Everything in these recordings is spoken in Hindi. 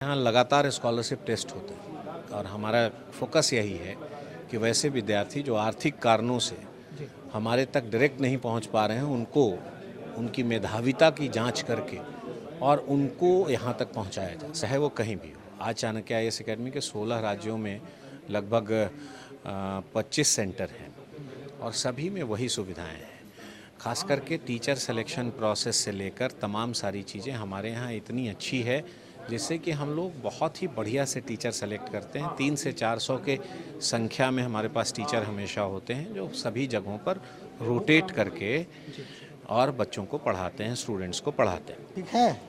यहाँ लगातार स्कॉलरशिप टेस्ट होते हैं और हमारा फोकस यही है कि वैसे विद्यार्थी जो आर्थिक कारणों से हमारे तक डायरेक्ट नहीं पहुँच पा रहे हैं उनको उनकी मेधाविता की जांच करके और उनको यहाँ तक पहुँचाया जाए, चाहे वो कहीं भी हो। आज चाणक्य IAS अकेडमी के 16 राज्यों में लगभग 25 सेंटर हैं और सभी में वही सुविधाएं हैं। खास करके टीचर सिलेक्शन प्रोसेस से लेकर तमाम सारी चीज़ें हमारे यहाँ इतनी अच्छी है जिससे कि हम लोग बहुत ही बढ़िया से टीचर सेलेक्ट करते हैं। 300 से 400 के संख्या में हमारे पास टीचर हमेशा होते हैं जो सभी जगहों पर रोटेट करके और बच्चों को पढ़ाते हैं, स्टूडेंट्स को पढ़ाते हैं। ठीक है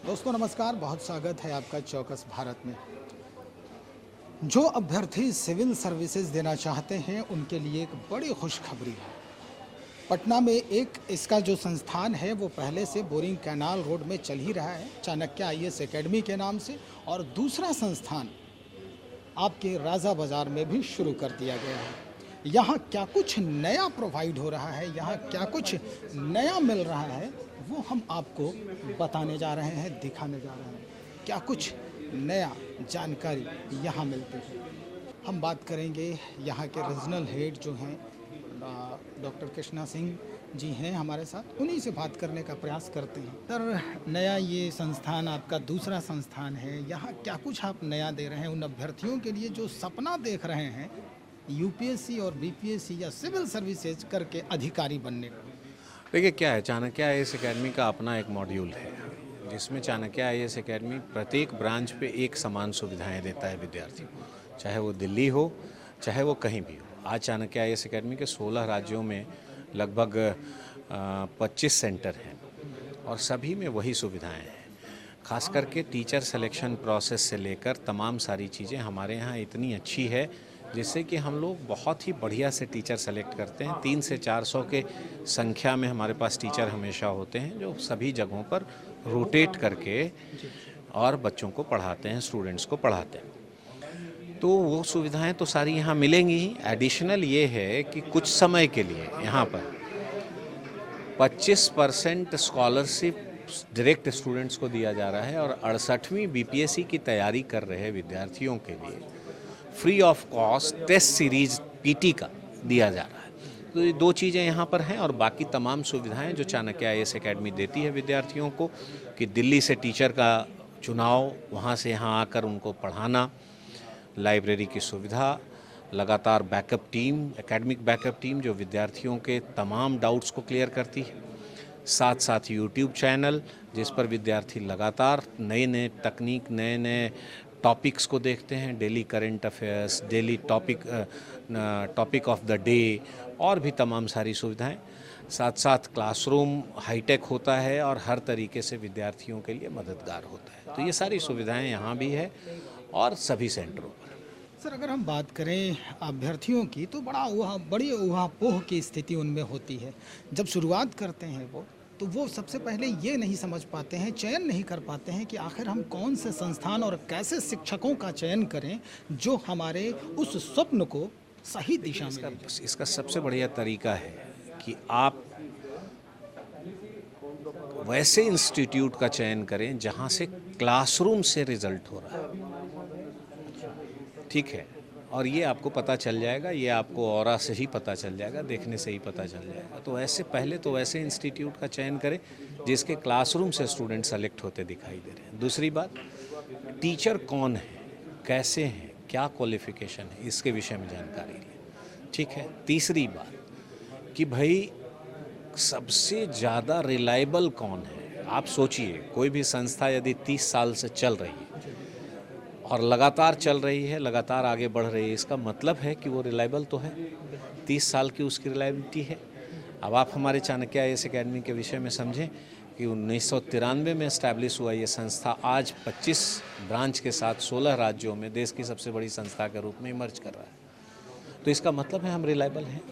दोस्तों, नमस्कार। बहुत स्वागत है आपका चौकस भारत में। जो अभ्यर्थी सिविल सर्विसेज देना चाहते हैं उनके लिए एक बड़ी खुशखबरी है। पटना में एक इसका जो संस्थान है वो पहले से बोरिंग कैनाल रोड में चल ही रहा है, चाणक्य IAS अकेडमी के नाम से। और दूसरा संस्थान आपके राजा बाज़ार में भी शुरू कर दिया गया है। यहाँ क्या कुछ नया प्रोवाइड हो रहा है, यहाँ क्या कुछ नया मिल रहा है, वो हम आपको बताने जा रहे हैं, दिखाने जा रहे हैं। क्या कुछ नया जानकारी यहाँ मिलती है। हम बात करेंगे यहाँ के रीजनल हेड जो हैं डॉक्टर कृष्णा सिंह जी हैं हमारे साथ, उन्हीं से बात करने का प्रयास करते हैं। सर, नया ये संस्थान आपका दूसरा संस्थान है, यहाँ क्या कुछ आप नया दे रहे हैं उन अभ्यर्थियों के लिए जो सपना देख रहे हैं UPSC और BPSC या सिविल सर्विसेज करके अधिकारी बनने का? देखिए क्या है, चाणक्य IAS अकेडमी का अपना एक मॉड्यूल है जिसमें चाणक्य IAS अकेडमी प्रत्येक ब्रांच पे एक समान सुविधाएं देता है विद्यार्थियों को, चाहे वो दिल्ली हो चाहे वो कहीं भी हो। आज चाणक्य IAS अकेडमी के 16 राज्यों में लगभग 25 सेंटर हैं और सभी में वही सुविधाएं हैं। खास करके टीचर सिलेक्शन प्रोसेस से लेकर तमाम सारी चीज़ें हमारे यहाँ इतनी अच्छी है जिससे कि हम लोग बहुत ही बढ़िया से टीचर सेलेक्ट करते हैं। 300 से 400 के संख्या में हमारे पास टीचर हमेशा होते हैं जो सभी जगहों पर रोटेट करके और बच्चों को पढ़ाते हैं, स्टूडेंट्स को पढ़ाते हैं। तो वो सुविधाएं तो सारी यहाँ मिलेंगी ही। एडिशनल ये है कि कुछ समय के लिए यहाँ पर 25% स्कॉलरशिप डायरेक्ट स्टूडेंट्स को दिया जा रहा है और 68वीं BPSC की तैयारी कर रहे विद्यार्थियों के लिए free of cost test series PT का दिया जा रहा है। तो ये दो चीज़ें यहाँ पर हैं और बाकी तमाम सुविधाएं जो चाणक्य IAS अकेडमी देती है विद्यार्थियों को, कि दिल्ली से टीचर का चुनाव, वहाँ से यहाँ आकर उनको पढ़ाना, लाइब्रेरी की सुविधा, लगातार backup team, academic backup team जो विद्यार्थियों के तमाम डाउट्स को क्लियर करती है, साथ साथ YouTube चैनल जिस पर विद्यार्थी लगातार नए नए तकनीक, नए नए टॉपिक्स को देखते हैं, daily current affairs, daily topic of the day और भी तमाम सारी सुविधाएं। साथ साथ क्लासरूम हाईटेक होता है और हर तरीके से विद्यार्थियों के लिए मददगार होता है। तो ये सारी सुविधाएं यहाँ भी है और सभी सेंटरों पर। सर, अगर हम बात करें अभ्यर्थियों की तो बड़ी ऊहापोह की स्थिति उनमें होती है। जब शुरुआत करते हैं तो वो सबसे पहले ये नहीं समझ पाते हैं, चयन नहीं कर पाते हैं कि आखिर हम कौन से संस्थान और कैसे शिक्षकों का चयन करें जो हमारे उस स्वप्न को सही दिशा में ले जाए। इसका सबसे बढ़िया तरीका है कि आप वैसे इंस्टीट्यूट का चयन करें जहाँ से क्लासरूम से रिजल्ट हो रहा है। ठीक है, और ये आपको पता चल जाएगा, ये आपको ऑरा से ही पता चल जाएगा, देखने से ही पता चल जाएगा। तो ऐसे पहले तो वैसे इंस्टीट्यूट का चयन करें जिसके क्लासरूम से स्टूडेंट सेलेक्ट होते दिखाई दे रहे हैं। दूसरी बात, टीचर कौन है, कैसे हैं, क्या क्वालिफिकेशन है, इसके विषय में जानकारी लें। ठीक है। तीसरी बात कि भाई सबसे ज़्यादा रिलायबल कौन है। आप सोचिए, कोई भी संस्था यदि 30 साल से चल रही है और लगातार चल रही है, लगातार आगे बढ़ रही है, इसका मतलब है कि वो रिलायबल तो है। 30 साल की उसकी रिलायबिलिटी है। अब आप हमारे चाणक्य IAS अकेडमी के विषय में समझें कि 1993 में इस्टेब्लिश हुआ ये संस्था आज 25 ब्रांच के साथ 16 राज्यों में देश की सबसे बड़ी संस्था के रूप में इमर्ज कर रहा है। तो इसका मतलब है हम रिलायबल हैं।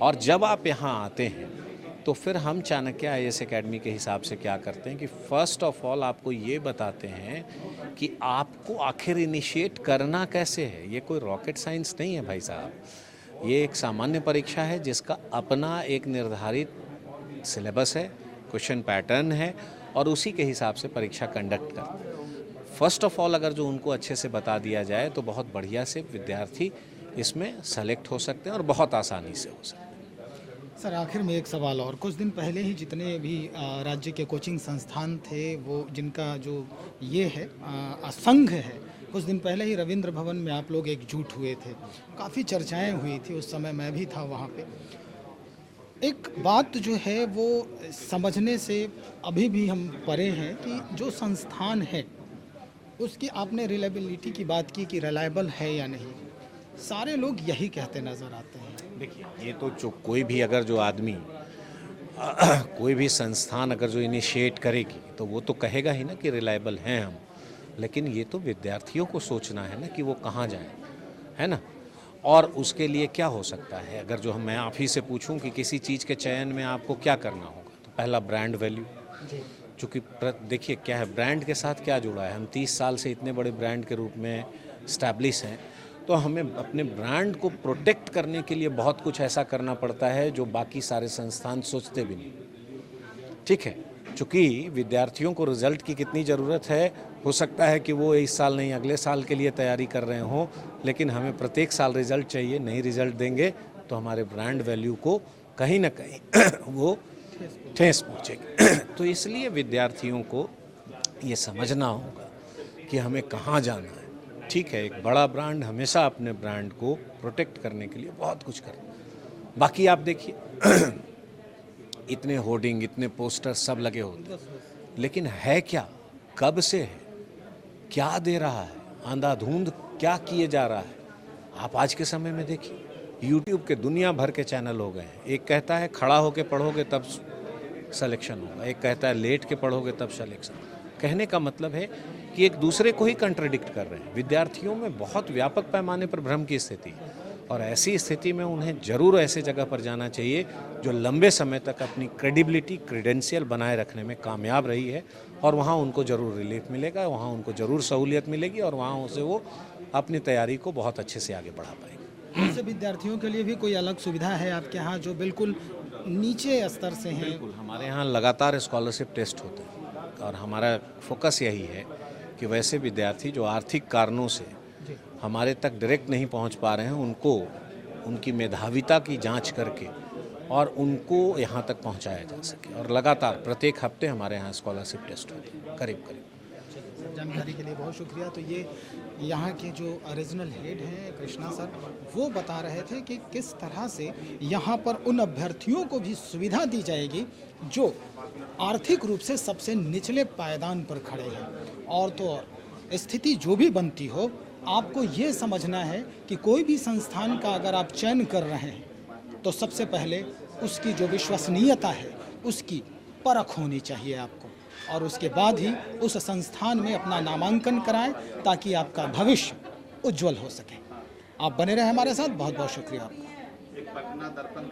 और जब आप यहाँ आते हैं तो फिर हम चाणक्य IAS अकेडमी के हिसाब से क्या करते हैं कि फ़र्स्ट ऑफ ऑल आपको ये बताते हैं कि आपको आखिर इनिशिएट करना कैसे है। ये कोई रॉकेट साइंस नहीं है भाई साहब, ये एक सामान्य परीक्षा है जिसका अपना एक निर्धारित सिलेबस है, क्वेश्चन पैटर्न है और उसी के हिसाब से परीक्षा कंडक्ट करते हैं। फर्स्ट ऑफ ऑल अगर जो उनको अच्छे से बता दिया जाए तो बहुत बढ़िया से विद्यार्थी इसमें सेलेक्ट हो सकते हैं और बहुत आसानी से हो सकते हैं। सर आखिर में एक सवाल और, कुछ दिन पहले ही जितने भी राज्य के कोचिंग संस्थान थे वो जिनका जो ये है संघ है, कुछ दिन पहले ही रविंद्र भवन में आप लोग एकजुट हुए थे, काफ़ी चर्चाएं हुई थी, उस समय मैं भी था वहाँ पे। एक बात जो है वो समझने से अभी भी हम परे हैं कि जो संस्थान है उसकी आपने रिलायबिलिटी की बात की कि रिलायबल है या नहीं, सारे लोग यही कहते नज़र आते हैं। देखिए, ये तो जो कोई भी अगर जो आदमी कोई भी संस्थान अगर जो इनिशिएट करेगी तो वो तो कहेगा ही ना कि रिलायबल हैं हम, लेकिन ये तो विद्यार्थियों को सोचना है ना कि वो कहाँ जाएं, है ना। और उसके लिए क्या हो सकता है, अगर जो मैं आप ही से पूछूं कि किसी चीज़ के चयन में आपको क्या करना होगा, तो पहला ब्रांड वैल्यू। चूँकि देखिए क्या है, ब्रांड के साथ क्या जुड़ा है, हम 30 साल से इतने बड़े ब्रांड के रूप में इस्टेब्लिश हैं, तो हमें अपने ब्रांड को प्रोटेक्ट करने के लिए बहुत कुछ ऐसा करना पड़ता है जो बाकी सारे संस्थान सोचते भी नहीं। ठीक है, चूँकि विद्यार्थियों को रिज़ल्ट की कितनी ज़रूरत है, हो सकता है कि वो इस साल नहीं अगले साल के लिए तैयारी कर रहे हों, लेकिन हमें प्रत्येक साल रिज़ल्ट चाहिए। नहीं रिज़ल्ट देंगे तो हमारे ब्रांड वैल्यू को कहीं ना कहीं वो ठेस पहुँचेगी। तो इसलिए विद्यार्थियों को ये समझना होगा कि हमें कहाँ जाना है। ठीक है, एक बड़ा ब्रांड हमेशा अपने ब्रांड को प्रोटेक्ट करने के लिए बहुत कुछ करे। बाकी आप देखिए इतने होर्डिंग, इतने पोस्टर सब लगे होते हैं, लेकिन है क्या, कब से है, क्या दे रहा है, अंधाधुंध क्या किए जा रहा है। आप आज के समय में देखिए यूट्यूब के दुनिया भर के चैनल हो गए हैं। एक कहता है खड़ा होके पढ़ोगे तब सिलेक्शन होगा, एक कहता है लेट के पढ़ोगे तब सिलेक्शन। कहने का मतलब है कि एक दूसरे को ही कंट्राडिक्ट कर रहे हैं। विद्यार्थियों में बहुत व्यापक पैमाने पर भ्रम की स्थिति है और ऐसी स्थिति में उन्हें ज़रूर ऐसे जगह पर जाना चाहिए जो लंबे समय तक अपनी क्रेडिबिलिटी, क्रेडेंशियल बनाए रखने में कामयाब रही है, और वहाँ उनको ज़रूर रिलीफ मिलेगा, वहाँ उनको ज़रूर सहूलियत मिलेगी और वहाँ से वो अपनी तैयारी को बहुत अच्छे से आगे बढ़ा पाएंगे। ऐसे विद्यार्थियों के लिए भी कोई अलग सुविधा है आपके यहाँ जो बिल्कुल नीचे स्तर से हैं? बिल्कुल, हमारे यहाँ लगातार स्कॉलरशिप टेस्ट होते हैं और हमारा फोकस यही है कि वैसे विद्यार्थी जो आर्थिक कारणों से हमारे तक डायरेक्ट नहीं पहुंच पा रहे हैं, उनको उनकी मेधाविता की जांच करके और उनको यहां तक पहुंचाया जा सके। और लगातार प्रत्येक हफ्ते हमारे यहाँ स्कॉलरशिप टेस्ट होते हैं, करीब करीब। जानकारी के लिए बहुत शुक्रिया। तो ये यहाँ के जो ओरिजिनल हेड हैं कृष्णा सर, वो बता रहे थे कि किस तरह से यहाँ पर उन अभ्यर्थियों को भी सुविधा दी जाएगी जो आर्थिक रूप से सबसे निचले पायदान पर खड़े हैं। और तो और स्थिति जो भी बनती हो, आपको ये समझना है कि कोई भी संस्थान का अगर आप चयन कर रहे हैं तो सबसे पहले उसकी जो विश्वसनीयता है उसकी परख होनी चाहिए आपको, और उसके बाद ही उस संस्थान में अपना नामांकन कराएं ताकि आपका भविष्य उज्जवल हो सके। आप बने रहे हमारे साथ, बहुत बहुत शुक्रिया आपका।